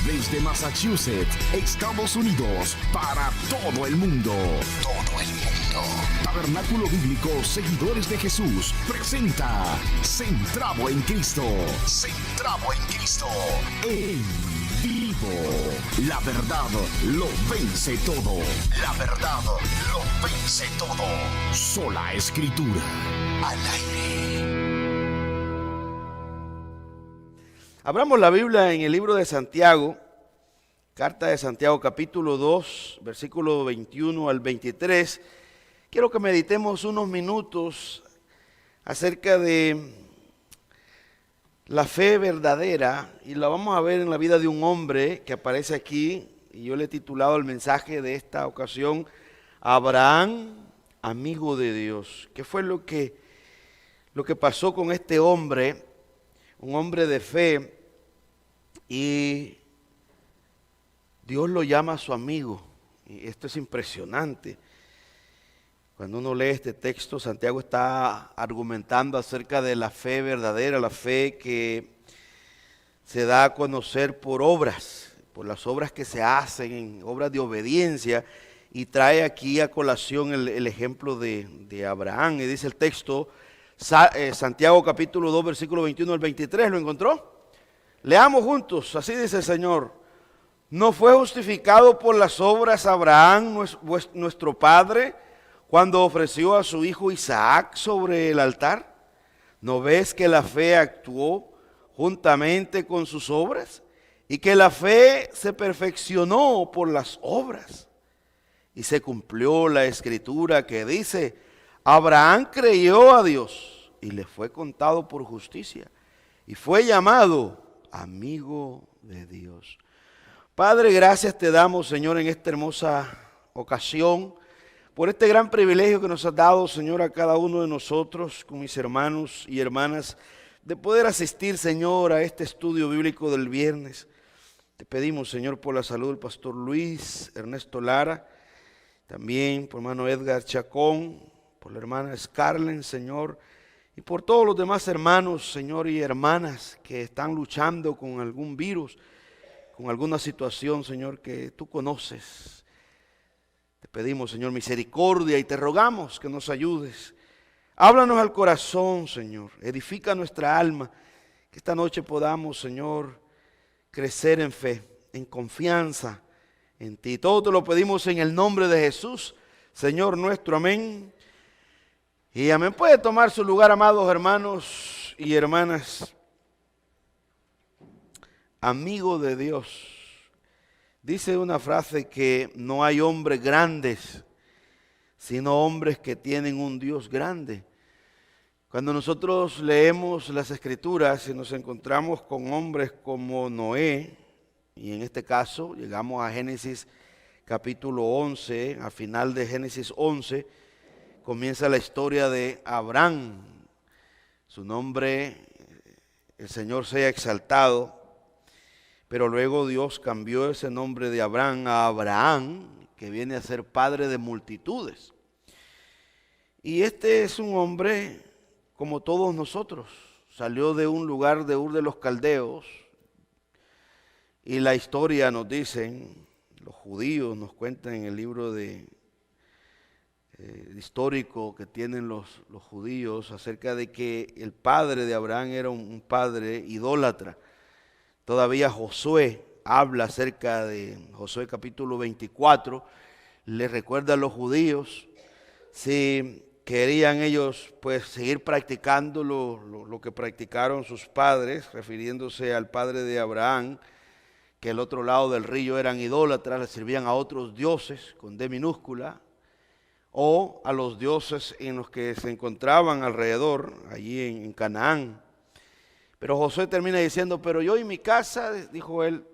Desde Massachusetts, Estados Unidos, para todo el mundo. Todo el mundo. Tabernáculo Bíblico Seguidores de Jesús presenta Centrado en Cristo. Centrado en Cristo. En vivo. La verdad lo vence todo. La verdad lo vence todo. Sola Escritura. Al aire. Abramos la Biblia en el libro de Santiago, carta de Santiago, capítulo 2, versículo 21 al 23. Quiero que meditemos unos minutos acerca de la fe verdadera, y la vamos a ver en la vida de un hombre que aparece aquí, y yo le he titulado el mensaje de esta ocasión, Abraham, amigo de Dios. ¿Qué fue lo que pasó con este hombre? Un hombre de fe, y Dios lo llama a su amigo. Y esto es impresionante. Cuando uno lee este texto, Santiago está argumentando acerca de la fe verdadera, la fe que se da a conocer por obras, por las obras que se hacen, obras de obediencia, y trae aquí a colación el ejemplo de Abraham. Y dice el texto, Santiago capítulo 2, versículo 21 al 23, ¿lo encontró? Leamos juntos, así dice el Señor. ¿No fue justificado por las obras Abraham, nuestro padre, cuando ofreció a su hijo Isaac sobre el altar? ¿No ves que la fe actuó juntamente con sus obras? Y que la fe se perfeccionó por las obras. Y se cumplió la escritura que dice, Abraham creyó a Dios y le fue contado por justicia, y fue llamado amigo de Dios. Padre, gracias te damos, Señor, en esta hermosa ocasión, por este gran privilegio que nos has dado, Señor, a cada uno de nosotros, con mis hermanos y hermanas, de poder asistir, Señor, a este estudio bíblico del viernes. Te pedimos, Señor, por la salud del pastor Luis Ernesto Lara, también por hermano Edgar Chacón, por la hermana Scarlett, Señor, y por todos los demás hermanos, Señor, y hermanas que están luchando con algún virus, con alguna situación, Señor, que tú conoces. Te pedimos, Señor, misericordia, y te rogamos que nos ayudes. Háblanos al corazón, Señor, edifica nuestra alma, que esta noche podamos, Señor, crecer en fe, en confianza en ti. Todo te lo pedimos en el nombre de Jesús, Señor nuestro, amén. Y amén. Puede tomar su lugar, amados hermanos y hermanas. Amigo de Dios. Dice una frase que no hay hombres grandes, sino hombres que tienen un Dios grande. Cuando nosotros leemos las Escrituras y nos encontramos con hombres como Noé, y en este caso llegamos a Génesis capítulo 11, al final de Génesis 11, comienza la historia de Abraham. Su nombre, el Señor sea exaltado, pero luego Dios cambió ese nombre de Abraham a Abraham, que viene a ser padre de multitudes. Y este es un hombre como todos nosotros, salió de un lugar de Ur de los Caldeos, y la historia nos dicen, los judíos nos cuentan en el libro histórico que tienen los judíos acerca de que el padre de Abraham era un padre idólatra. Todavía Josué habla acerca de Josué capítulo 24, le recuerda a los judíos si querían ellos pues seguir practicando lo que practicaron sus padres, refiriéndose al padre de Abraham, que al otro lado del río eran idólatras, le servían a otros dioses con D minúscula, o a los dioses en los que se encontraban alrededor, allí en Canaán. Pero Josué termina diciendo, pero yo y mi casa, dijo él,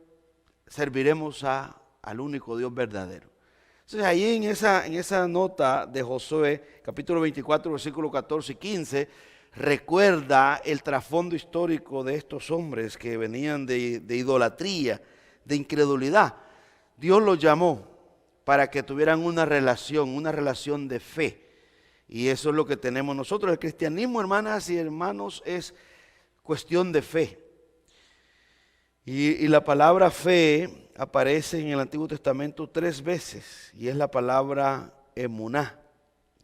serviremos al único Dios verdadero. Entonces ahí en esa nota de Josué, capítulo 24, versículos 14 y 15, recuerda el trasfondo histórico de estos hombres que venían de idolatría, de incredulidad. Dios los llamó para que tuvieran una relación de fe. Y eso es lo que tenemos nosotros. El cristianismo, hermanas y hermanos, es cuestión de fe. Y la palabra fe aparece en el Antiguo Testamento 3 veces, y es la palabra emuná,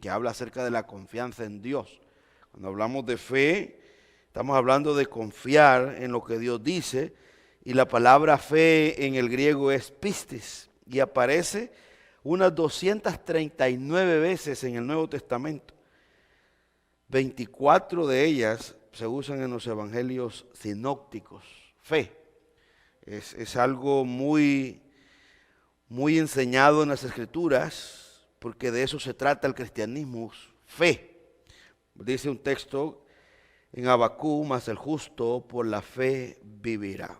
que habla acerca de la confianza en Dios. Cuando hablamos de fe, estamos hablando de confiar en lo que Dios dice, y la palabra fe en el griego es pistis, y aparece unas 239 veces en el Nuevo Testamento. 24 de ellas se usan en los evangelios sinópticos. Fe es algo muy enseñado en las Escrituras, porque de eso se trata el cristianismo, fe. Dice un texto en Habacuc: mas el justo por la fe vivirá.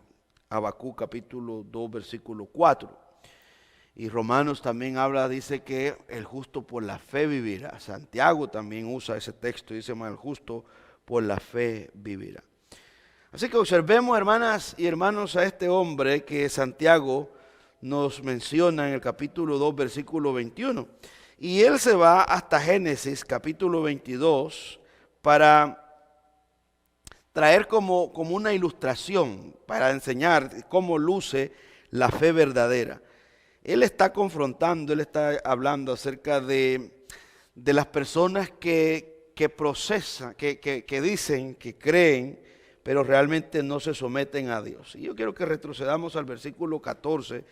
Habacuc capítulo 2 versículo 4. Y Romanos también dice que el justo por la fe vivirá. Santiago también usa ese texto, dice: mas el justo por la fe vivirá. Así que observemos, hermanas y hermanos, a este hombre que Santiago nos menciona en el capítulo 2, versículo 21. Y él se va hasta Génesis, capítulo 22, para traer como una ilustración, para enseñar cómo luce la fe verdadera. Él está confrontando, él está hablando acerca de las personas que procesan, que dicen, que creen, pero realmente no se someten a Dios. Y yo quiero que retrocedamos al versículo 14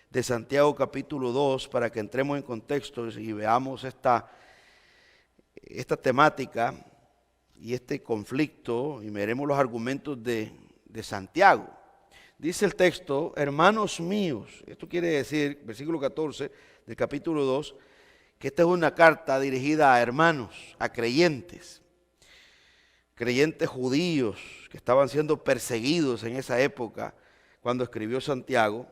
de Santiago capítulo 2 para que entremos en contexto y veamos esta temática y este conflicto, y veremos los argumentos de Santiago. Dice el texto: hermanos míos. Esto quiere decir, versículo 14 del capítulo 2, que esta es una carta dirigida a hermanos, a creyentes judíos que estaban siendo perseguidos en esa época cuando escribió Santiago.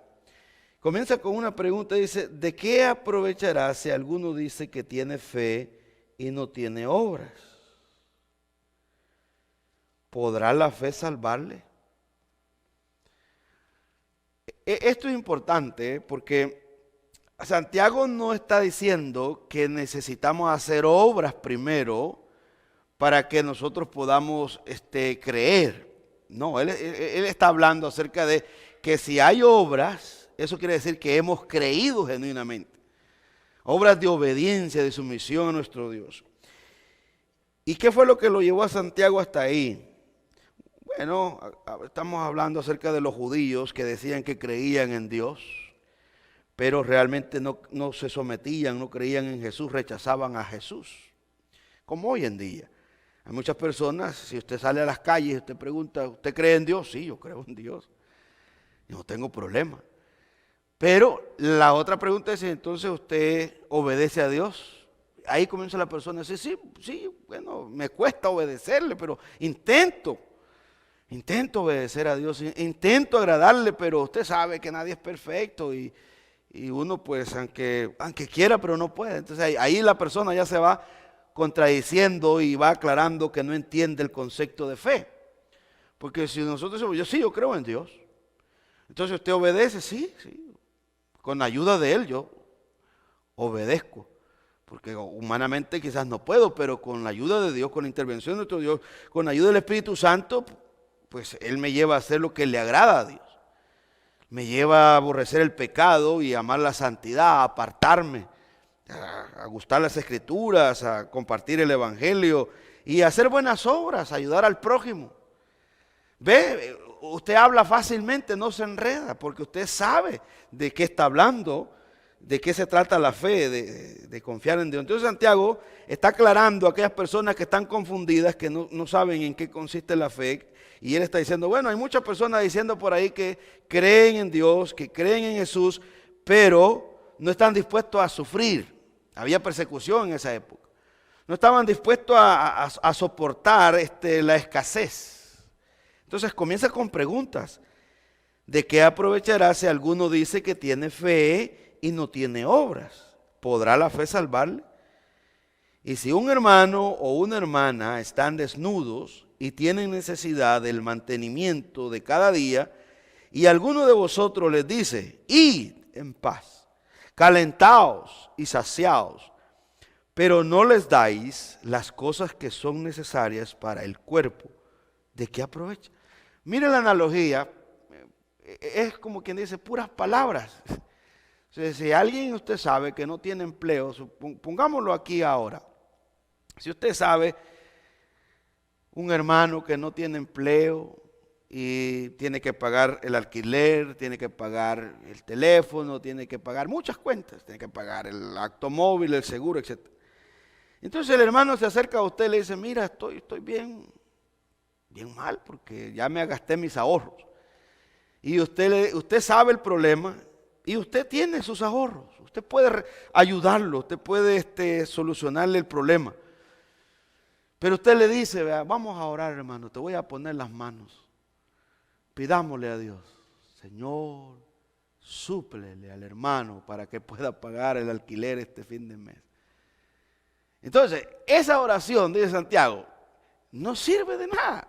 Comienza con una pregunta, dice: ¿de qué aprovechará si alguno dice que tiene fe y no tiene obras? ¿Podrá la fe salvarle? Esto es importante porque Santiago no está diciendo que necesitamos hacer obras primero para que nosotros podamos creer. No, él está hablando acerca de que si hay obras, eso quiere decir que hemos creído genuinamente. Obras de obediencia, de sumisión a nuestro Dios. ¿Y qué fue lo que lo llevó a Santiago hasta ahí? Bueno, estamos hablando acerca de los judíos que decían que creían en Dios, pero realmente no se sometían, no creían en Jesús, rechazaban a Jesús, como hoy en día. Hay muchas personas, si usted sale a las calles y usted pregunta: ¿usted cree en Dios? Sí, yo creo en Dios, no tengo problema. Pero la otra pregunta es: entonces ¿usted obedece a Dios? Ahí comienza la persona a decir: sí, bueno, me cuesta obedecerle, pero intento obedecer a Dios, intento agradarle, pero usted sabe que nadie es perfecto y uno pues aunque quiera, pero no puede. Entonces ahí la persona ya se va contradiciendo y va aclarando que no entiende el concepto de fe. Porque si nosotros decimos: yo creo en Dios, entonces usted obedece. Sí, con la ayuda de Él yo obedezco. Porque humanamente quizás no puedo, pero con la ayuda de Dios, con la intervención de nuestro Dios, con la ayuda del Espíritu Santo, pues Él me lleva a hacer lo que le agrada a Dios. Me lleva a aborrecer el pecado y amar la santidad, a apartarme, a gustar las Escrituras, a compartir el Evangelio y a hacer buenas obras, a ayudar al prójimo. Ve, usted habla fácilmente, no se enreda, porque usted sabe de qué está hablando, de qué se trata la fe, de confiar en Dios. Entonces Santiago está aclarando a aquellas personas que están confundidas, que no saben en qué consiste la fe. Y él está diciendo: bueno, hay muchas personas diciendo por ahí que creen en Dios, que creen en Jesús, pero no están dispuestos a sufrir. Había persecución en esa época. No estaban dispuestos a soportar la escasez. Entonces comienza con preguntas. ¿De qué aprovechará si alguno dice que tiene fe y no tiene obras? ¿Podrá la fe salvarle? Y si un hermano o una hermana están desnudos y tienen necesidad del mantenimiento de cada día, y alguno de vosotros les dice: id en paz, calentaos y saciaos, pero no les dais las cosas que son necesarias para el cuerpo, ¿de qué aprovecha? Mire la analogía. es como quien dice puras palabras. O sea, si alguien usted sabe que no tiene empleo, pongámoslo aquí ahora. Si usted sabe un hermano que no tiene empleo y tiene que pagar el alquiler, tiene que pagar el teléfono, tiene que pagar muchas cuentas, tiene que pagar el automóvil, el seguro, etc. Entonces el hermano se acerca a usted y le dice, mira, estoy bien mal porque ya me gasté mis ahorros. Y usted sabe el problema y usted tiene sus ahorros. Usted puede ayudarlo, usted puede solucionarle el problema. Pero usted le dice, vea, vamos a orar, hermano, te voy a poner las manos. Pidámosle a Dios, Señor, súplele al hermano para que pueda pagar el alquiler este fin de mes. Entonces, esa oración, dice Santiago, no sirve de nada.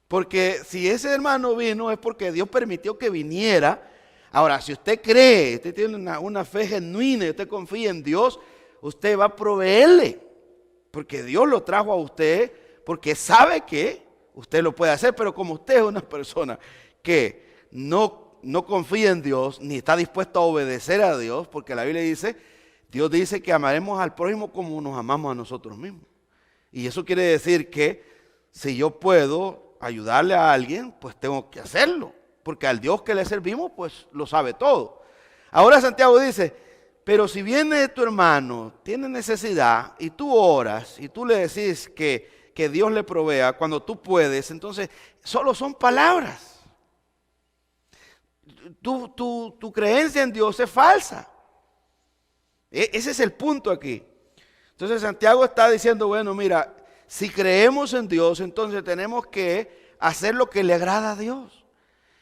Porque si ese hermano vino es porque Dios permitió que viniera. Ahora, si usted cree, usted tiene una fe genuina y usted confía en Dios, usted va a proveerle. Porque Dios lo trajo a usted, porque sabe que usted lo puede hacer. Pero como usted es una persona que no confía en Dios, ni está dispuesto a obedecer a Dios, porque la Biblia dice, Dios dice que amaremos al prójimo como nos amamos a nosotros mismos. Y eso quiere decir que si yo puedo ayudarle a alguien, pues tengo que hacerlo. Porque al Dios que le servimos, pues lo sabe todo. Ahora Santiago dice, pero si viene tu hermano, tiene necesidad, y tú oras, y tú le decís que Dios le provea cuando tú puedes, entonces solo son palabras. Tu creencia en Dios es falsa. Ese es el punto aquí. Entonces Santiago está diciendo, bueno, mira, si creemos en Dios, entonces tenemos que hacer lo que le agrada a Dios.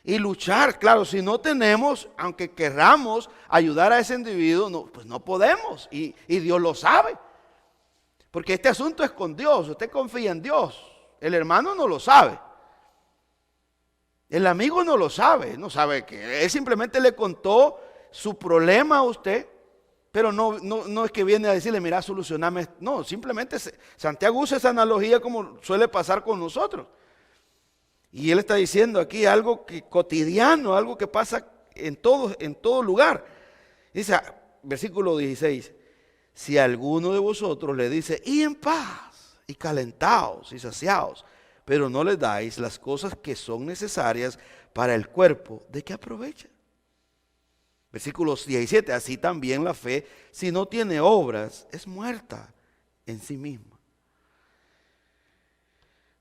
Y luchar, claro, si no tenemos, aunque querramos ayudar a ese individuo, pues no podemos. Y Dios lo sabe. Porque este asunto es con Dios, usted confía en Dios. El hermano no lo sabe. El amigo no lo sabe, no sabe que él simplemente le contó su problema a usted. Pero no es que viene a decirle, mira, solucioname. No, simplemente Santiago usa esa analogía como suele pasar con nosotros. Y él está diciendo aquí algo cotidiano, algo que pasa en todo lugar. Dice, versículo 16, si alguno de vosotros le dice, y en paz, y calentaos, y saciaos, pero no le dais las cosas que son necesarias para el cuerpo, ¿de qué aprovecha? Versículo 17, así también la fe, si no tiene obras, es muerta en sí misma.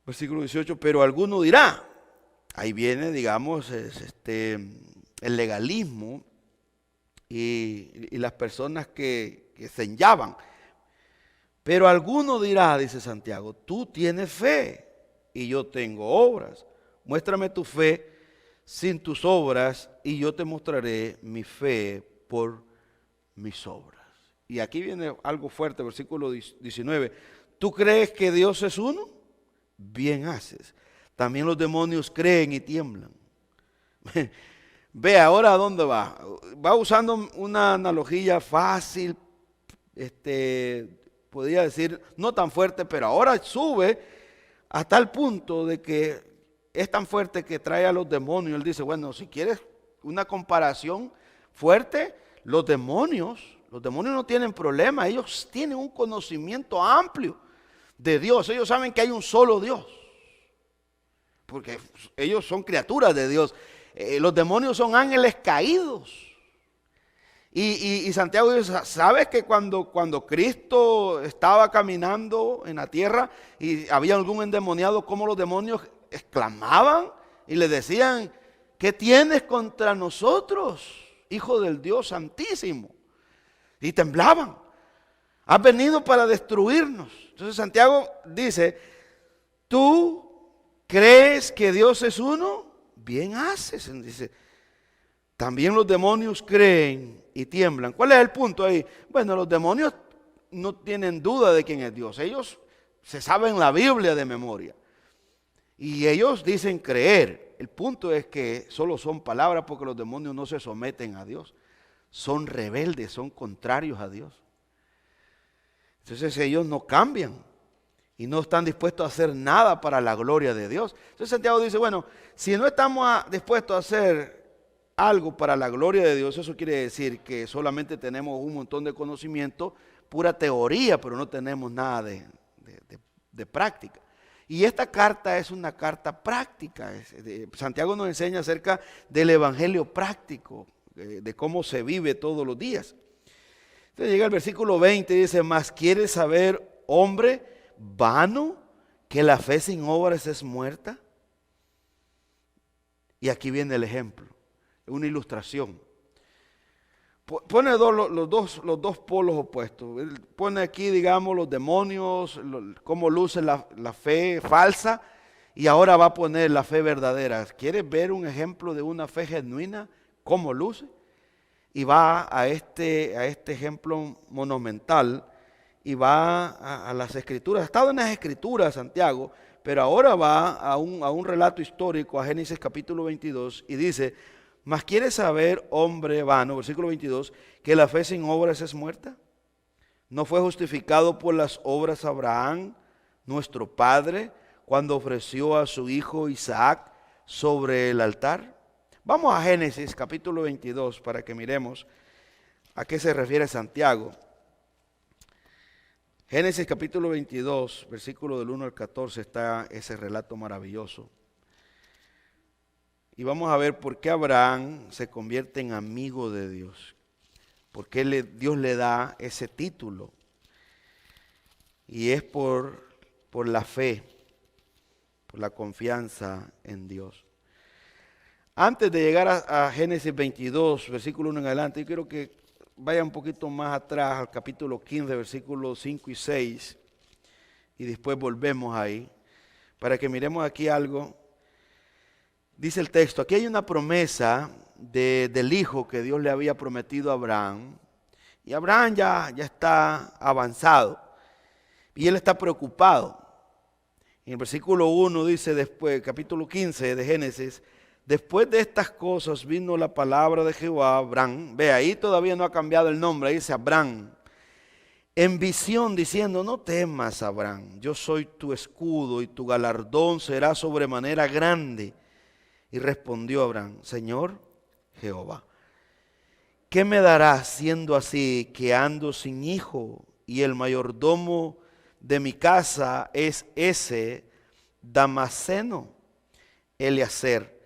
Versículo 18, pero alguno dirá, ahí viene, digamos, el legalismo y las personas que se enllavan. Pero alguno dirá, dice Santiago, tú tienes fe y yo tengo obras. Muéstrame tu fe sin tus obras y yo te mostraré mi fe por mis obras. Y aquí viene algo fuerte, versículo 19. ¿Tú crees que Dios es uno? Bien haces. También los demonios creen y tiemblan. Ve ahora a dónde va. Va usando una analogía fácil, podría decir no tan fuerte, pero ahora sube hasta el punto de que es tan fuerte que trae a los demonios. Él dice, bueno, si quieres una comparación fuerte, los demonios no tienen problema, ellos tienen un conocimiento amplio de Dios. Ellos saben que hay un solo Dios, porque ellos son criaturas de Dios. Los demonios son ángeles caídos. Y Santiago dice, ¿sabes que cuando Cristo estaba caminando en la tierra y había algún endemoniado, cómo los demonios exclamaban y le decían, ¿qué tienes contra nosotros, hijo del Dios Santísimo? Y temblaban. Has venido para destruirnos. Entonces Santiago dice, ¿tú crees que Dios es uno? Bien haces. Dice, también los demonios creen y tiemblan. ¿Cuál es el punto ahí? Bueno, los demonios no tienen duda de quién es Dios. Ellos se saben la Biblia de memoria. Y ellos dicen creer. El punto es que solo son palabras porque los demonios no se someten a Dios. Son rebeldes, son contrarios a Dios. Entonces ellos no cambian y no están dispuestos a hacer nada para la gloria de Dios. Entonces Santiago dice, bueno, si no estamos dispuestos a hacer algo para la gloria de Dios, eso quiere decir que solamente tenemos un montón de conocimiento, pura teoría, pero no tenemos nada de práctica. Y esta carta es una carta práctica. Santiago nos enseña acerca del evangelio práctico, de cómo se vive todos los días. Entonces llega el versículo 20 y dice, mas ¿quieres saber, hombre vano, que la fe sin obras es muerta? Y aquí viene el ejemplo, una ilustración. Pone los dos polos opuestos. Él pone aquí, digamos, los demonios, cómo luce la fe falsa, y ahora va a poner la fe verdadera. ¿Quieres ver un ejemplo de una fe genuina? ¿Cómo luce? Y va a este ejemplo monumental, y va a las escrituras. Ha estado en las escrituras Santiago, pero ahora va a un relato histórico, a Génesis capítulo 22, y dice, mas ¿quieres saber, hombre vano, versículo 22, que la fe sin obras es muerta? ¿No fue justificado por las obras Abraham, nuestro padre, cuando ofreció a su hijo Isaac sobre el altar? Vamos a Génesis capítulo 22 para que miremos a qué se refiere Santiago. Génesis capítulo 22, versículo del 1 al 14 está ese relato maravilloso. Y vamos a ver por qué Abraham se convierte en amigo de Dios. Por qué Dios le da ese título. Y es por la fe, por la confianza en Dios. Antes de llegar a Génesis 22, versículo 1 en adelante, yo quiero que vaya un poquito más atrás al capítulo 15, versículos 5 y 6. Y después volvemos ahí, para que miremos aquí algo. Dice el texto, aquí hay una promesa del hijo que Dios le había prometido a Abraham. Y Abraham ya está avanzado. Y él está preocupado. En el versículo 1 dice después, capítulo 15 de Génesis, después de estas cosas vino la palabra de Jehová a Abraham. Ve, ahí todavía no ha cambiado el nombre, ahí dice Abraham. En visión diciendo, no temas, Abraham, yo soy tu escudo y tu galardón será sobremanera grande. Y respondió Abraham, Señor Jehová, ¿qué me darás siendo así que ando sin hijo y el mayordomo de mi casa es ese Damaseno, Eliezer?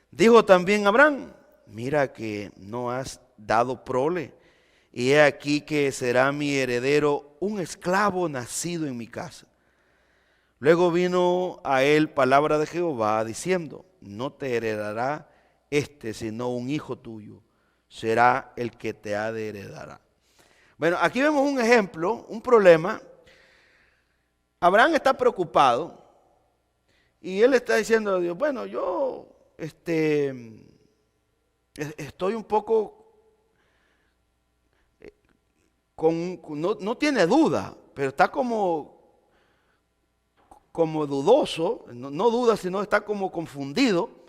Dijo también Abraham, mira que no has dado prole, y he aquí que será mi heredero un esclavo nacido en mi casa. Luego vino a él palabra de Jehová diciendo, no te heredará sino un hijo tuyo, será el que te ha de heredar. Bueno, aquí vemos un ejemplo, un problema. Abraham está preocupado y él está diciendo a Dios, bueno, yo estoy un poco, no tiene duda, pero está como dudoso, no duda, sino está como confundido.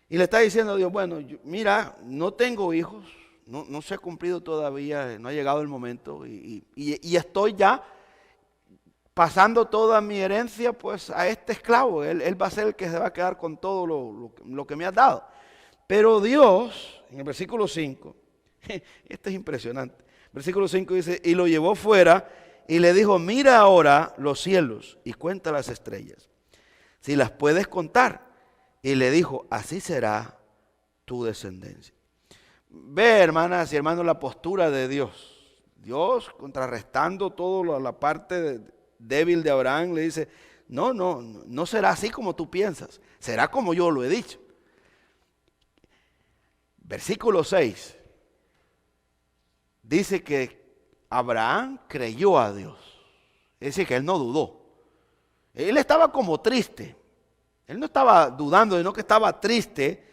Y le está diciendo a Dios, bueno, mira, no tengo hijos, no se ha cumplido todavía, no ha llegado el momento, y estoy ya pasando toda mi herencia pues a este esclavo. Él va a ser el que se va a quedar con todo lo que me has dado. Pero Dios, en el versículo 5, esto es impresionante, versículo 5 dice, y lo llevó fuera y le dijo, mira ahora los cielos y cuenta las estrellas, si las puedes contar. Y le dijo, así será tu descendencia. Ve, hermanas y hermanos, la postura de Dios. Dios, contrarrestando toda la parte débil de Abraham, le dice, no será así como tú piensas, será como yo lo he dicho. Versículo 6 dice que Abraham creyó a Dios. Es decir, que él no dudó. Él estaba como triste. Él no estaba dudando, sino que estaba triste.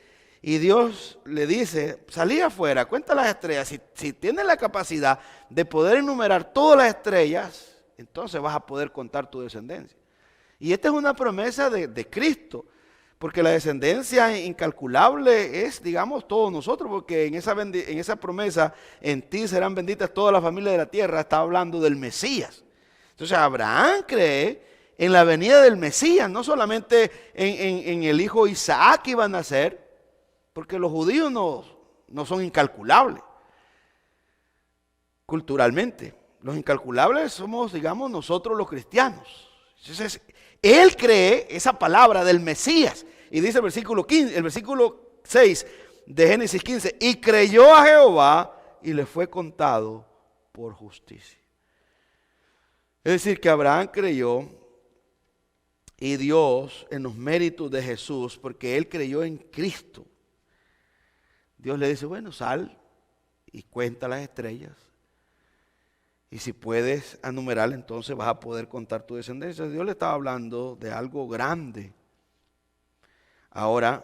Y Dios le dice, salí afuera, cuenta las estrellas. Si tienes la capacidad de poder enumerar todas las estrellas, entonces vas a poder contar tu descendencia. Y esta es una promesa de Cristo. Porque la descendencia incalculable es, digamos, todos nosotros, porque en esa promesa, en ti serán benditas todas las familias de la tierra, está hablando del Mesías. Entonces Abraham cree en la venida del Mesías, no solamente en el hijo Isaac que iba a nacer, porque los judíos no son incalculables culturalmente. Los incalculables somos, digamos, nosotros los cristianos. Entonces, él cree esa palabra del Mesías. Y dice el versículo 6 de Génesis 15, y creyó a Jehová y le fue contado por justicia. Es decir, que Abraham creyó y Dios en los méritos de Jesús, porque él creyó en Cristo. Dios le dice, bueno, sal y cuenta las estrellas. Y si puedes enumerar, entonces vas a poder contar tu descendencia. Dios le estaba hablando de algo grande. Ahora,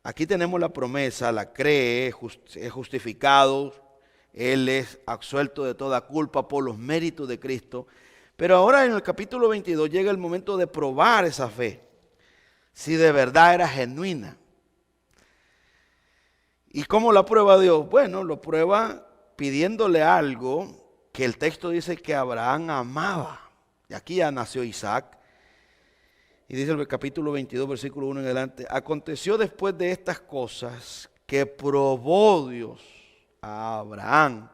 aquí tenemos la promesa, la cree, es justificado, él es absuelto de toda culpa por los méritos de Cristo. Pero ahora en el capítulo 22 llega el momento de probar esa fe, si de verdad era genuina. ¿Y cómo la prueba Dios? Bueno, lo prueba pidiéndole algo que el texto dice que Abraham amaba. Y aquí ya nació Isaac. Y dice el capítulo 22, versículo 1 en adelante. Aconteció después de estas cosas que probó Dios a Abraham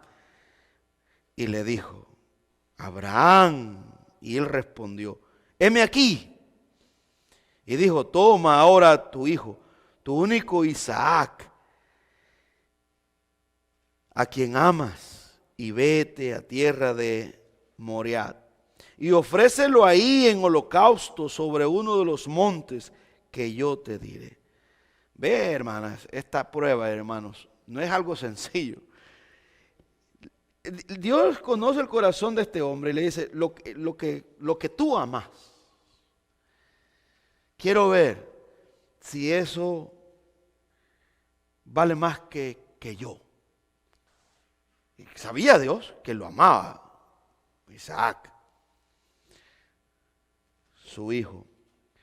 y le dijo, Abraham. Y él respondió, heme aquí. Y dijo, toma ahora tu hijo, tu único Isaac, a quien amas, y vete a tierra de Moriah, y ofrécelo ahí en holocausto sobre uno de los montes que yo te diré. Ve, hermanas, esta prueba, hermanos, no es algo sencillo. Dios conoce el corazón de este hombre y le dice, lo que tú amas, quiero ver si eso vale más que yo. Y sabía Dios que lo amaba, Isaac, su hijo.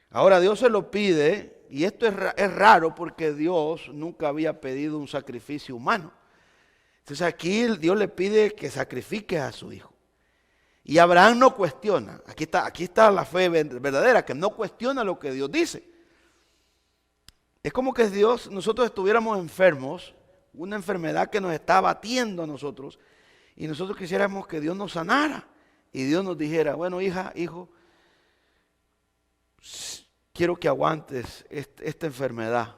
Ahora Dios se lo pide, y esto es raro porque Dios nunca había pedido un sacrificio humano. Entonces aquí Dios le pide que sacrifique a su hijo. Y Abraham no cuestiona. Aquí está la fe verdadera, que no cuestiona lo que Dios dice. Es como que nosotros estuviéramos enfermos, una enfermedad que nos está abatiendo a nosotros, y nosotros quisiéramos que Dios nos sanara. Y Dios nos dijera, bueno, hija, hijo, quiero que aguantes esta enfermedad,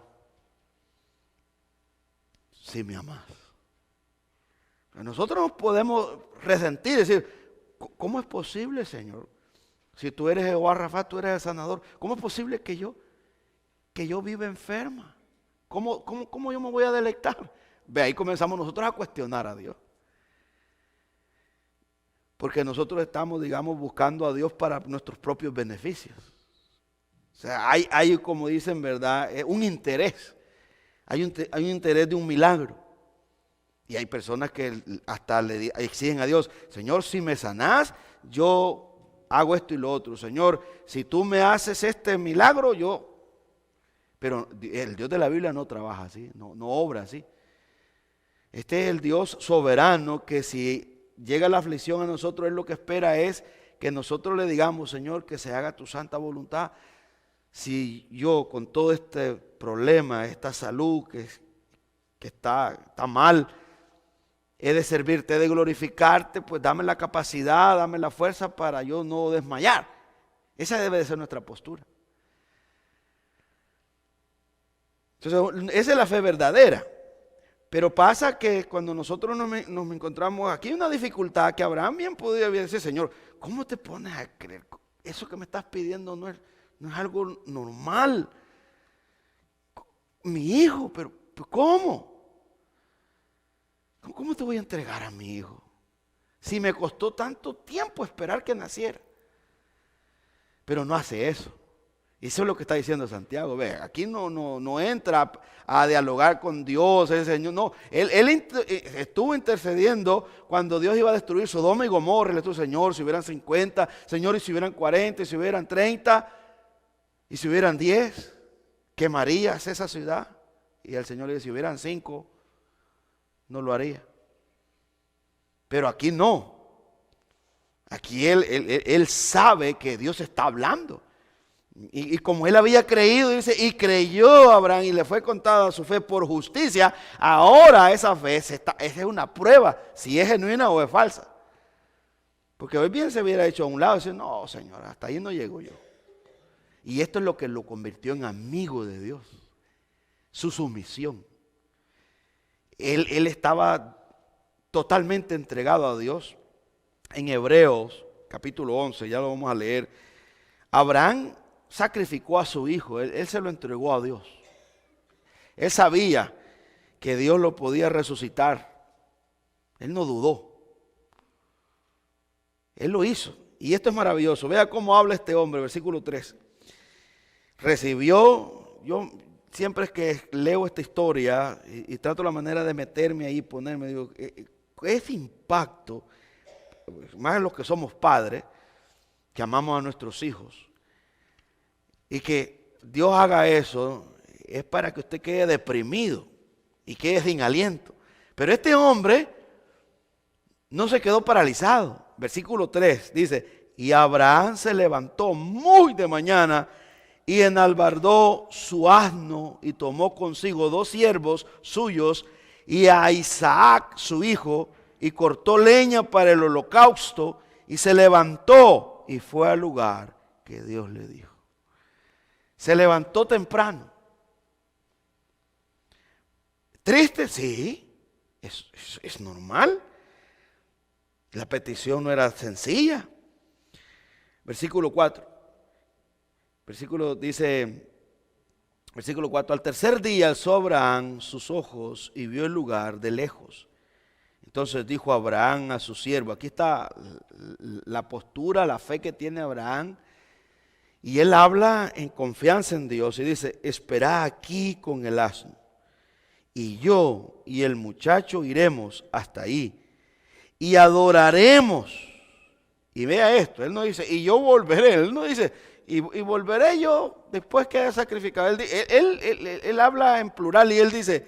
si me amas. Nosotros nos podemos resentir, decir, ¿cómo es posible, Señor? Si tú eres Jehová Rafa, tú eres el sanador, ¿cómo es posible que yo viva enferma? ¿Cómo yo me voy a deleitar? Ve, ahí comenzamos nosotros a cuestionar a Dios. Porque nosotros estamos, digamos, buscando a Dios para nuestros propios beneficios. O sea, hay como dicen, ¿verdad? Un interés. Hay un interés de un milagro. Y hay personas que hasta le exigen a Dios, Señor, si me sanás, yo hago esto y lo otro. Señor, si tú me haces este milagro, yo... Pero el Dios de la Biblia no trabaja así, no obra así. Este es el Dios soberano que si llega la aflicción a nosotros, Él lo que espera es que nosotros le digamos, Señor, que se haga tu santa voluntad. Si yo con todo este problema, esta salud que está mal, he de servirte, he de glorificarte, pues dame la capacidad, dame la fuerza para yo no desmayar. Esa debe de ser nuestra postura. Entonces, esa es la fe verdadera. Pero pasa que cuando nosotros nos encontramos aquí, hay una dificultad que Abraham bien podría decir, Señor, ¿cómo te pones a creer? Eso que me estás pidiendo no es algo normal. Mi hijo, pero ¿cómo? ¿Cómo te voy a entregar a mi hijo? Si me costó tanto tiempo esperar que naciera. Pero no hace eso. Y eso es lo que está diciendo Santiago. Ve, aquí no entra a dialogar con Dios, el Señor. No, él estuvo intercediendo cuando Dios iba a destruir Sodoma y Gomorra. Le dijo, Señor, si hubieran 50, Señor, y si hubieran 40, y si hubieran 30, y si hubieran 10, ¿quemarías esa ciudad? Y el Señor le dice, si hubieran 5, no lo haría. Pero aquí no. Aquí él sabe que Dios está hablando. Y como él había creído, dice, y creyó Abraham y le fue contada su fe por justicia, ahora esa fe, esa es una prueba si es genuina o es falsa. Porque hoy bien se hubiera hecho a un lado y dice, no, Señor, hasta ahí no llego yo. Y esto es lo que lo convirtió en amigo de Dios, su sumisión. Él estaba totalmente entregado a Dios. En Hebreos capítulo 11, ya lo vamos a leer, Abraham sacrificó a su hijo, él se lo entregó a Dios. Él sabía que Dios lo podía resucitar. Él no dudó. Él lo hizo. Y esto es maravilloso. Vea cómo habla este hombre, versículo 3. Recibió, yo siempre es que leo esta historia y trato la manera de meterme ahí, ponerme, digo, ese impacto, más los que somos padres, que amamos a nuestros hijos, y que Dios haga eso, es para que usted quede deprimido y quede sin aliento. Pero este hombre no se quedó paralizado. Versículo 3 dice, y Abraham se levantó muy de mañana y enalbardó su asno y tomó consigo 2 siervos suyos y a Isaac su hijo y cortó leña para el holocausto y se levantó y fue al lugar que Dios le dijo. Se levantó temprano. Triste, sí, es normal. La petición no era sencilla. Versículo 4. Versículo 4. Al tercer día alzó Abraham sus ojos y vio el lugar de lejos. Entonces dijo Abraham a su siervo, aquí está la postura, la fe que tiene Abraham. Y él habla en confianza en Dios y dice, espera aquí con el asno. Y yo y el muchacho iremos hasta ahí y adoraremos. Y vea esto, él no dice, y yo volveré, él no dice, y volveré yo después que haya sacrificado. Él habla en plural y él dice,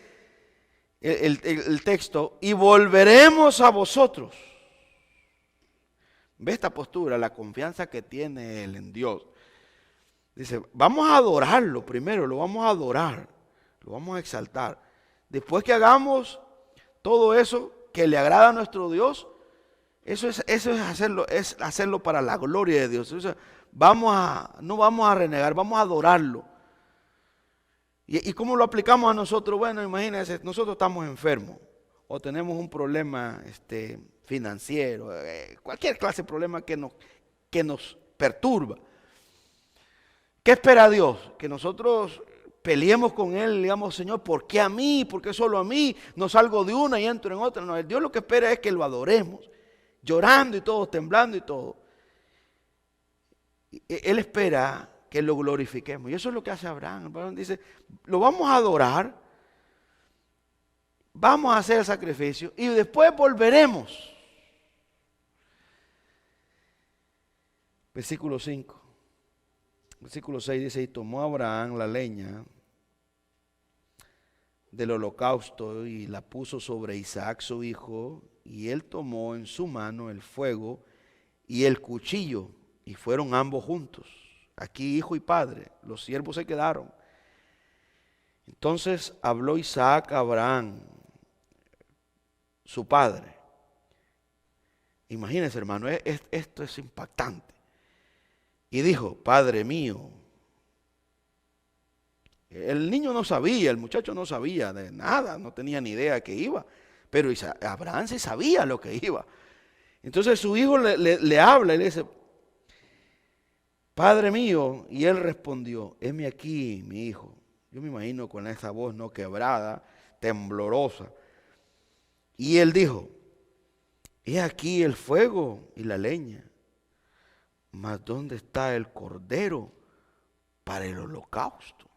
el texto, y volveremos a vosotros. Ve esta postura, la confianza que tiene él en Dios. Dice, vamos a adorarlo primero, lo vamos a adorar, lo vamos a exaltar. Después que hagamos todo eso que le agrada a nuestro Dios, eso es hacerlo para la gloria de Dios. O sea, no vamos a renegar, vamos a adorarlo. ¿Y cómo lo aplicamos a nosotros? Bueno, imagínense, nosotros estamos enfermos o tenemos un problema financiero, cualquier clase de problema que nos perturba. ¿Qué espera Dios? Que nosotros peleemos con Él y digamos, Señor, ¿por qué a mí? ¿Por qué solo a mí? No salgo de una y entro en otra. No, Dios lo que espera es que lo adoremos, llorando y todo, temblando y todo. Él espera que lo glorifiquemos. Y eso es lo que hace Abraham. Abraham dice, lo vamos a adorar, vamos a hacer el sacrificio y después volveremos. Versículo 5. Versículo 6 dice, y tomó Abraham la leña del holocausto y la puso sobre Isaac su hijo, y él tomó en su mano el fuego y el cuchillo, y fueron ambos juntos. Aquí hijo y padre, los siervos se quedaron. Entonces habló Isaac a Abraham, su padre. Imagínense, hermano, esto es impactante. Y dijo, Padre mío. El niño no sabía, el muchacho no sabía de nada, no tenía ni idea de qué iba. Pero Abraham sí sabía lo que iba. Entonces su hijo le habla y le dice, Padre mío. Y él respondió, heme aquí, mi hijo. Yo me imagino con esa voz no quebrada, temblorosa. Y él dijo, he aquí el fuego y la leña. Mas ¿dónde está el cordero para el holocausto?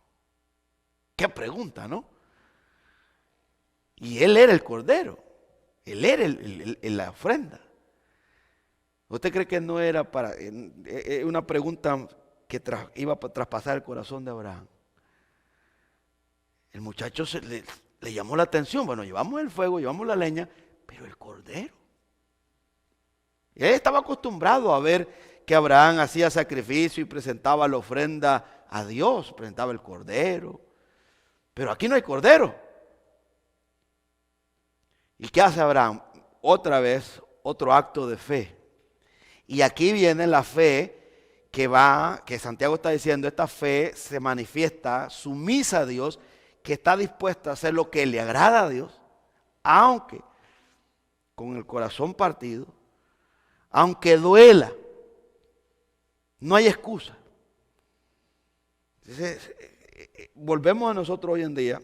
Qué pregunta, ¿no? Y él era el cordero. Él era la ofrenda. ¿Usted cree que no era para una pregunta que iba a traspasar el corazón de Abraham? El muchacho le llamó la atención. Bueno, llevamos el fuego, llevamos la leña, pero el cordero. Y él estaba acostumbrado a ver que Abraham hacía sacrificio y presentaba la ofrenda a Dios, presentaba el cordero. Pero aquí no hay cordero. ¿Y qué hace Abraham? Otra vez, otro acto de fe. Y aquí viene la fe que Santiago está diciendo, esta fe se manifiesta sumisa a Dios, que está dispuesta a hacer lo que le agrada a Dios, aunque con el corazón partido, aunque duela, no hay excusa. Entonces, volvemos a nosotros hoy en día.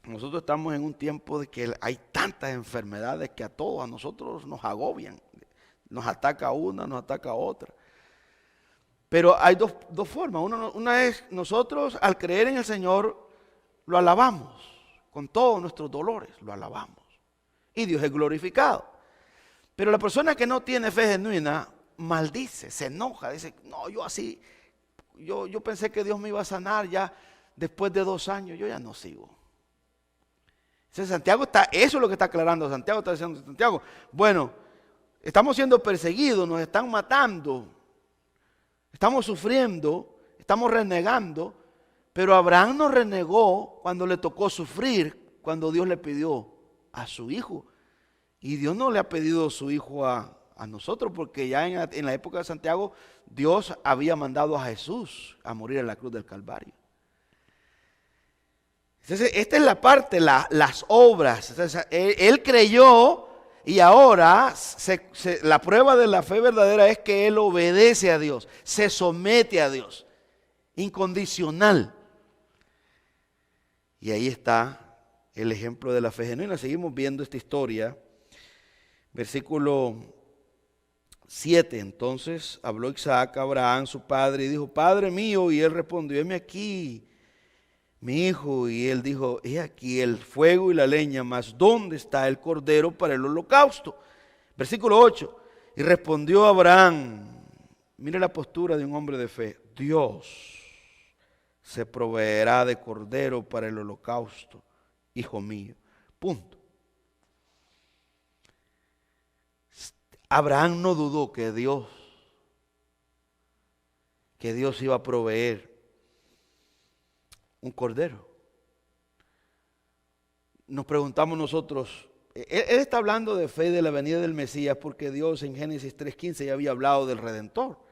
Nosotros estamos en un tiempo de que hay tantas enfermedades que a todos, a nosotros nos agobian. Nos ataca una, nos ataca otra. Pero hay dos formas. Una es nosotros al creer en el Señor lo alabamos. Con todos nuestros dolores lo alabamos. Y Dios es glorificado. Pero la persona que no tiene fe genuina maldice, se enoja, dice, no, yo pensé que Dios me iba a sanar ya después de 2 años, yo ya no sigo. Entonces eso es lo que está aclarando Santiago, está diciendo Santiago, bueno, estamos siendo perseguidos, nos están matando, estamos sufriendo, estamos renegando, pero Abraham no renegó cuando le tocó sufrir, cuando Dios le pidió a su hijo. Y Dios no le ha pedido a su hijo a nosotros, porque ya en la época de Santiago, Dios había mandado a Jesús a morir en la cruz del Calvario. Entonces, esta es la parte, las obras. Entonces, él creyó y ahora la prueba de la fe verdadera es que él obedece a Dios, se somete a Dios, incondicional. Y ahí está el ejemplo de la fe genuina. Seguimos viendo esta historia. Versículo 7. Entonces habló Isaac a Abraham, su padre, y dijo, Padre mío. Y él respondió, heme aquí, mi hijo. Y él dijo, he aquí el fuego y la leña, mas ¿dónde está el cordero para el holocausto? Versículo 8. Y respondió Abraham, mire la postura de un hombre de fe, Dios se proveerá de cordero para el holocausto, hijo mío. Punto. Abraham no dudó que Dios iba a proveer un cordero. Nos preguntamos nosotros, él está hablando de fe de la venida del Mesías porque Dios en Génesis 3:15 ya había hablado del Redentor.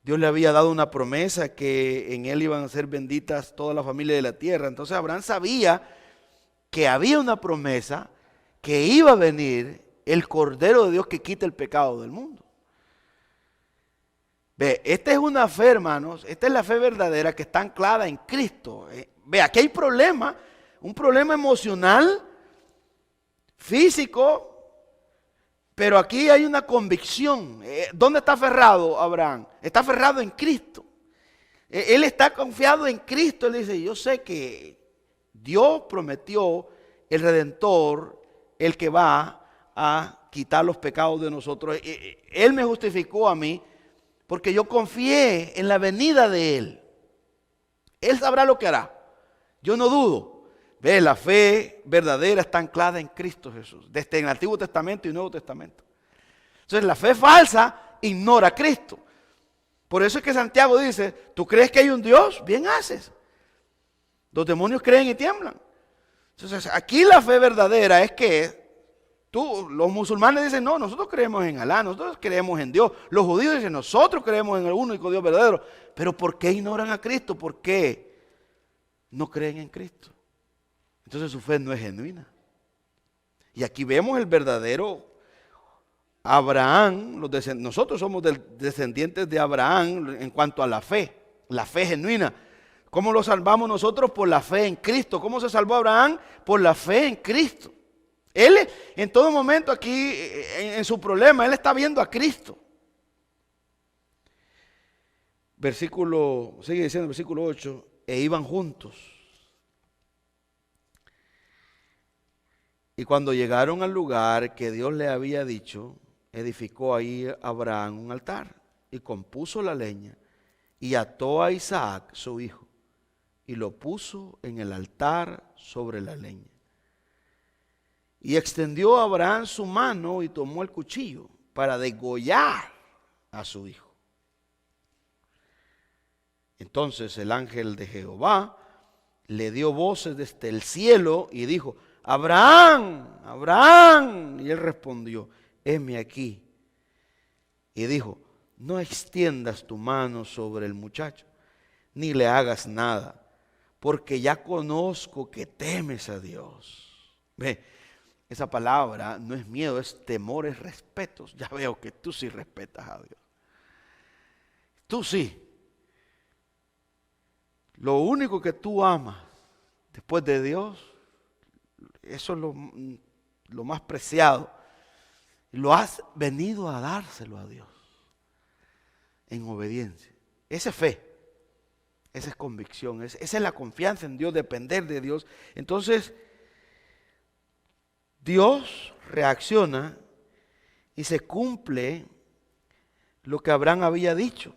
Dios le había dado una promesa que en él iban a ser benditas todas las familias de la tierra. Entonces Abraham sabía que había una promesa que iba a venir el Cordero de Dios que quita el pecado del mundo. Ve, esta es una fe, hermanos, esta es la fe verdadera que está anclada en Cristo. Ve, aquí hay un problema emocional, físico, pero aquí hay una convicción. ¿Dónde está aferrado Abraham? Está aferrado en Cristo. Él está confiado en Cristo. Él dice, yo sé que Dios prometió el Redentor, el que va a quitar los pecados de nosotros. Él me justificó a mí porque yo confié en la venida de Él. Él sabrá lo que hará. Yo no dudo. Ve, la fe verdadera está anclada en Cristo Jesús, desde el Antiguo Testamento y Nuevo Testamento. Entonces la fe falsa ignora a Cristo. Por eso es que Santiago dice, ¿tú crees que hay un Dios? Bien haces. Los demonios creen y tiemblan. Entonces aquí la fe verdadera es que los musulmanes dicen, no, nosotros creemos en Alá, nosotros creemos en Dios. Los judíos dicen, nosotros creemos en el único Dios verdadero. Pero ¿por qué ignoran a Cristo? ¿Por qué no creen en Cristo? Entonces su fe no es genuina. Y aquí vemos el verdadero Abraham. Nosotros somos descendientes de Abraham en cuanto a la fe genuina. ¿Cómo lo salvamos nosotros? Por la fe en Cristo. ¿Cómo se salvó Abraham? Por la fe en Cristo. Él en todo momento aquí, en su problema, él está viendo a Cristo. Sigue diciendo versículo 8, e iban juntos. Y cuando llegaron al lugar que Dios le había dicho, edificó ahí Abraham un altar y compuso la leña y ató a Isaac, su hijo, y lo puso en el altar sobre la leña. Y extendió a Abraham su mano y tomó el cuchillo para degollar a su hijo. Entonces el ángel de Jehová le dio voces desde el cielo y dijo: Abraham, Abraham. Y él respondió: heme aquí. Y dijo: no extiendas tu mano sobre el muchacho, ni le hagas nada, porque ya conozco que temes a Dios. Ve, esa palabra no es miedo, es temor, es respeto. Ya veo que tú sí respetas a Dios. Tú sí. Lo único que tú amas después de Dios, eso es lo más preciado. Lo has venido a dárselo a Dios en obediencia. Esa es fe, esa es convicción, esa es la confianza en Dios, depender de Dios. Entonces, Dios reacciona y se cumple lo que Abraham había dicho.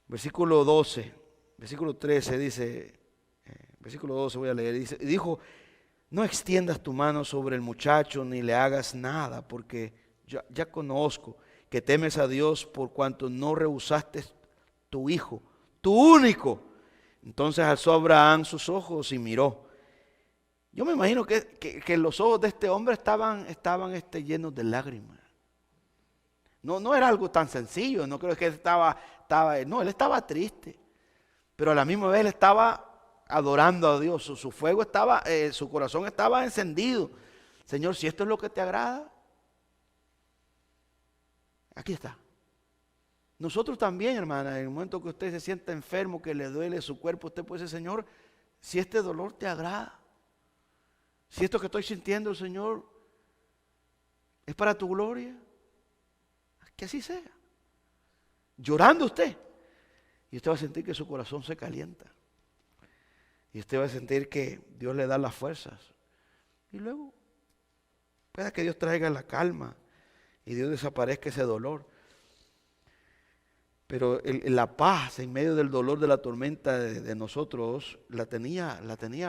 Versículo 12, versículo 13 dice, versículo 12 voy a leer, dice, y dijo: no extiendas tu mano sobre el muchacho ni le hagas nada, porque ya conozco que temes a Dios por cuanto no rehusaste tu hijo, tu único. Entonces alzó Abraham sus ojos y miró. Yo me imagino que los ojos de este hombre estaban llenos de lágrimas. No era algo tan sencillo, no creo que él no, él estaba triste, pero a la misma vez él estaba adorando a Dios, su fuego estaba, su corazón estaba encendido. Señor, si esto es lo que te agrada, aquí está. Nosotros también, hermana, en el momento que usted se sienta enfermo, que le duele su cuerpo, usted puede decir: Señor, si este dolor te agrada, si esto que estoy sintiendo, Señor, es para tu gloria, que así sea. Llorando usted, y usted va a sentir que su corazón se calienta. Y usted va a sentir que Dios le da las fuerzas. Y luego, pueda que Dios traiga la calma y Dios desaparezca ese dolor. Pero la paz en medio del dolor de la tormenta de nosotros la tenía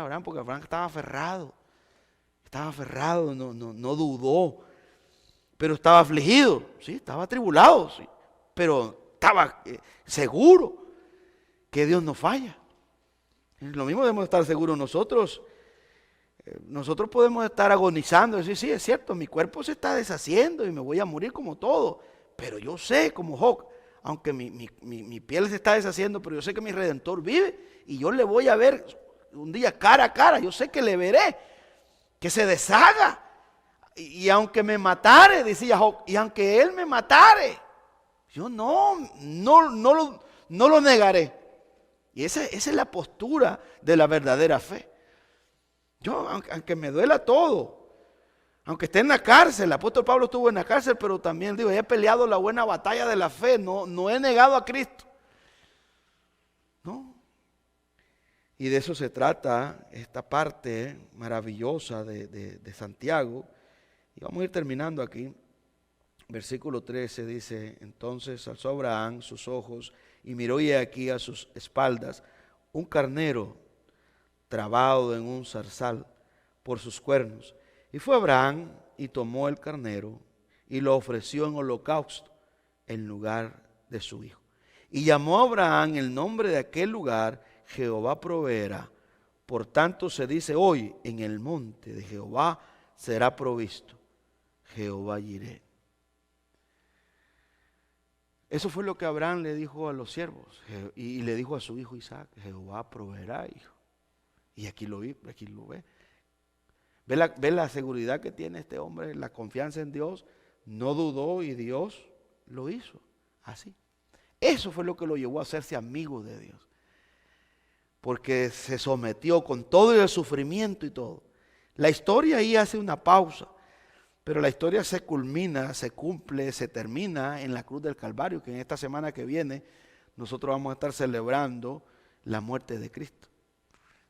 Abraham, porque Abraham estaba aferrado, no dudó, pero estaba afligido, sí, estaba atribulado, sí, pero estaba seguro que Dios no falla. Lo mismo debemos estar seguros nosotros. Nosotros podemos estar agonizando y decir: sí, es cierto, mi cuerpo se está deshaciendo y me voy a morir como todo, pero yo sé, como Job, aunque mi piel se está deshaciendo, pero yo sé que mi Redentor vive y yo le voy a ver un día cara a cara. Yo sé que le veré, que se deshaga, y aunque me matare, decía Job, y aunque él me matare, yo no lo negaré. Y esa es la postura de la verdadera fe. Yo, aunque me duela todo, aunque esté en la cárcel, el apóstol Pablo estuvo en la cárcel, pero también digo: he peleado la buena batalla de la fe, no he negado a Cristo. ¿No? Y de eso se trata esta parte maravillosa de Santiago. Y vamos a ir terminando aquí. Versículo 13 dice: entonces alzó Abraham sus ojos y miró, y aquí a sus espaldas un carnero trabado en un zarzal por sus cuernos. Y fue Abraham y tomó el carnero y lo ofreció en holocausto en lugar de su hijo. Y llamó a Abraham el nombre de aquel lugar: Jehová proveerá. Por tanto se dice hoy: en el monte de Jehová será provisto. Jehová Jireh. Eso fue lo que Abraham le dijo a los siervos y le dijo a su hijo Isaac: Jehová proveerá, hijo. Y aquí lo ve. Ve la seguridad que tiene este hombre, la confianza en Dios. No dudó y Dios lo hizo así. Eso fue lo que lo llevó a hacerse amigo de Dios, porque se sometió con todo el sufrimiento y todo. La historia ahí hace una pausa, pero la historia se culmina, se cumple, se termina en la cruz del Calvario, que en esta semana que viene nosotros vamos a estar celebrando la muerte de Cristo.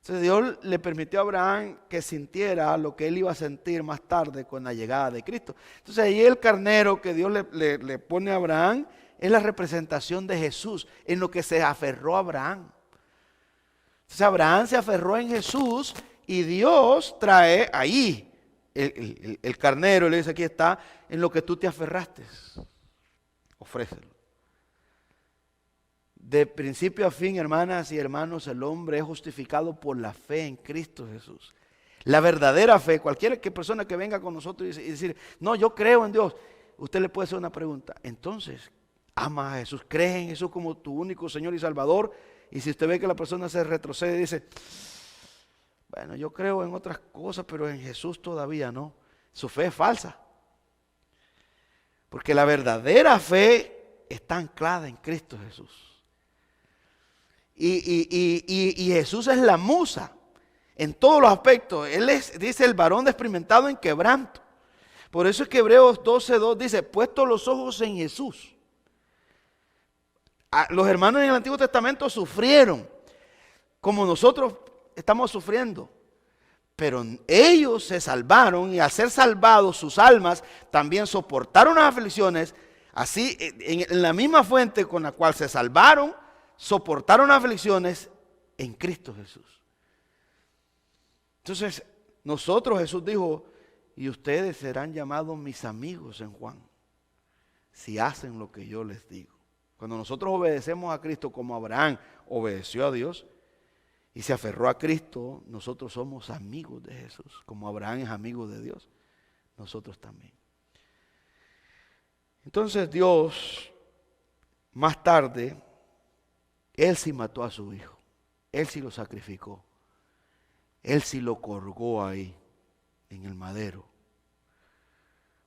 Entonces Dios le permitió a Abraham que sintiera lo que él iba a sentir más tarde con la llegada de Cristo. Entonces ahí el carnero que Dios le pone a Abraham es la representación de Jesús, en lo que se aferró Abraham. Entonces Abraham se aferró en Jesús y Dios trae ahí el carnero, y le dice: aquí está, en lo que tú te aferraste, ofrécelo. De principio a fin, hermanas y hermanos, el hombre es justificado por la fe en Cristo Jesús. La verdadera fe, cualquier persona que venga con nosotros y decir, no, yo creo en Dios, usted le puede hacer una pregunta. Entonces, ¿amas a Jesús? ¿Crees en Jesús como tu único Señor y Salvador? Y si usted ve que la persona se retrocede y dice, bueno, yo creo en otras cosas, pero en Jesús todavía no. Su fe es falsa. Porque la verdadera fe está anclada en Cristo Jesús. Y Jesús es la musa en todos los aspectos. Él es, dice, el varón experimentado en quebranto. Por eso es que Hebreos 12:2 dice, puesto los ojos en Jesús. Los hermanos en el Antiguo Testamento sufrieron como nosotros estamos sufriendo. Pero ellos se salvaron y al ser salvados sus almas también soportaron las aflicciones. Así en la misma fuente con la cual se salvaron, soportaron las aflicciones en Cristo Jesús. Entonces nosotros, Jesús dijo, y ustedes serán llamados mis amigos en Juan, si hacen lo que yo les digo. Cuando nosotros obedecemos a Cristo como Abraham obedeció a Dios y se aferró a Cristo, nosotros somos amigos de Jesús. Como Abraham es amigo de Dios, nosotros también. Entonces Dios, más tarde, Él sí mató a su hijo. Él sí lo sacrificó. Él sí lo colgó ahí, en el madero,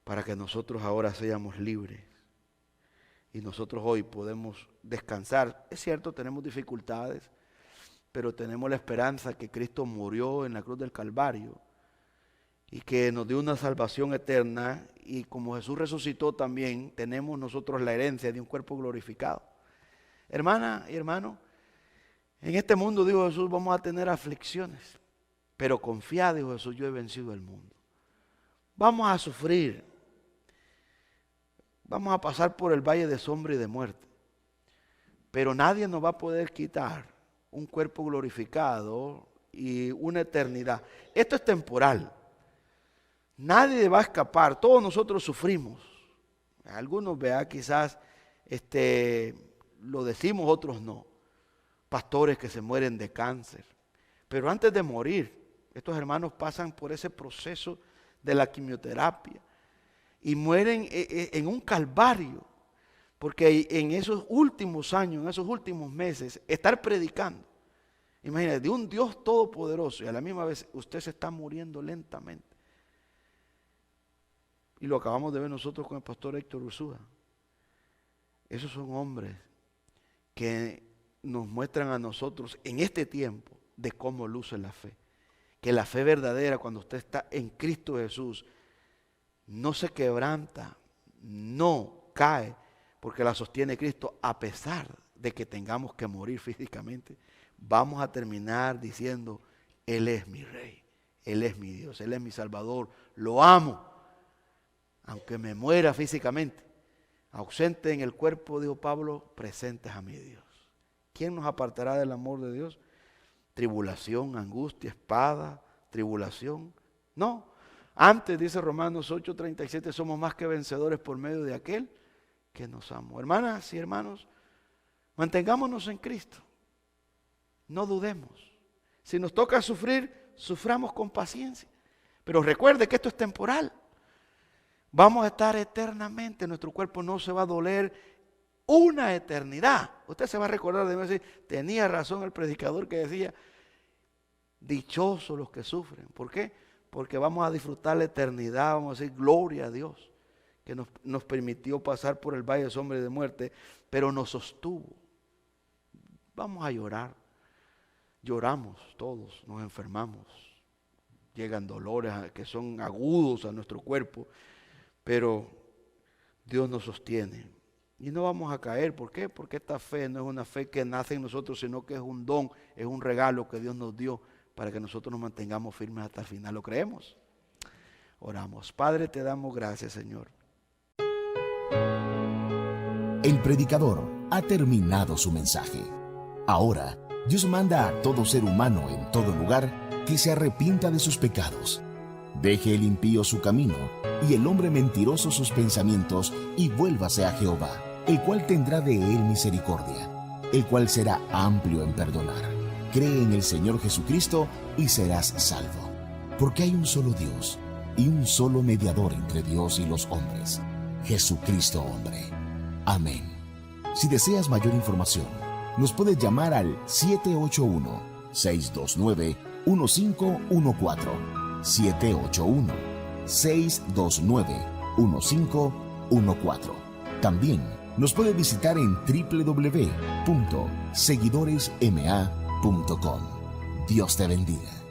para que nosotros ahora seamos libres. Y nosotros hoy podemos descansar. Es cierto, tenemos dificultades, pero tenemos la esperanza que Cristo murió en la cruz del Calvario y que nos dio una salvación eterna. Y como Jesús resucitó también, tenemos nosotros la herencia de un cuerpo glorificado. Hermana y hermano, en este mundo, dijo Jesús, vamos a tener aflicciones, pero confiad, dijo Jesús, yo he vencido el mundo. Vamos a sufrir. Vamos a pasar por el valle de sombra y de muerte. Pero nadie nos va a poder quitar un cuerpo glorificado y una eternidad. Esto es temporal. Nadie va a escapar. Todos nosotros sufrimos. Algunos, vea, quizás lo decimos, otros no. Pastores que se mueren de cáncer. Pero antes de morir, estos hermanos pasan por ese proceso de la quimioterapia. Y mueren en un calvario, porque en esos últimos años, en esos últimos meses, estar predicando, imagínate, de un Dios todopoderoso y a la misma vez usted se está muriendo lentamente. Y lo acabamos de ver nosotros con el pastor Héctor Ursúa. Esos son hombres que nos muestran a nosotros en este tiempo de cómo luce la fe. Que la fe verdadera, cuando usted está en Cristo Jesús, no se quebranta, no cae, porque la sostiene Cristo. A pesar de que tengamos que morir físicamente, vamos a terminar diciendo, Él es mi Rey, Él es mi Dios, Él es mi Salvador, lo amo, aunque me muera físicamente. Ausente en el cuerpo, dijo Pablo, presentes a mi Dios. ¿Quién nos apartará del amor de Dios? Tribulación, angustia, espada, tribulación. No. Antes, dice Romanos 8:37, somos más que vencedores por medio de aquel que nos amó. Hermanas y hermanos, mantengámonos en Cristo. No dudemos. Si nos toca sufrir, suframos con paciencia. Pero recuerde que esto es temporal. Vamos a estar eternamente, nuestro cuerpo no se va a doler una eternidad. Usted se va a recordar de mí decir, tenía razón el predicador que decía, dichosos los que sufren. ¿Por qué? Porque vamos a disfrutar la eternidad, vamos a decir gloria a Dios, que nos permitió pasar por el valle de sombra y de muerte, pero nos sostuvo. Vamos a llorar, lloramos todos, nos enfermamos, llegan dolores que son agudos a nuestro cuerpo, pero Dios nos sostiene. Y no vamos a caer, ¿por qué? Porque esta fe no es una fe que nace en nosotros, sino que es un don, es un regalo que Dios nos dio, para que nosotros nos mantengamos firmes hasta el final. ¿Lo creemos? Oramos. Padre, te damos gracias, Señor. El predicador ha terminado su mensaje. Ahora, Dios manda a todo ser humano en todo lugar que se arrepienta de sus pecados. Deje el impío su camino y el hombre mentiroso sus pensamientos y vuélvase a Jehová, el cual tendrá de él misericordia, el cual será amplio en perdonar. Cree en el Señor Jesucristo y serás salvo. Porque hay un solo Dios y un solo mediador entre Dios y los hombres, Jesucristo hombre. Amén. Si deseas mayor información, nos puedes llamar al 781-629-1514. 781-629-1514. También nos puedes visitar en www.seguidoresma.com. Dios te bendiga.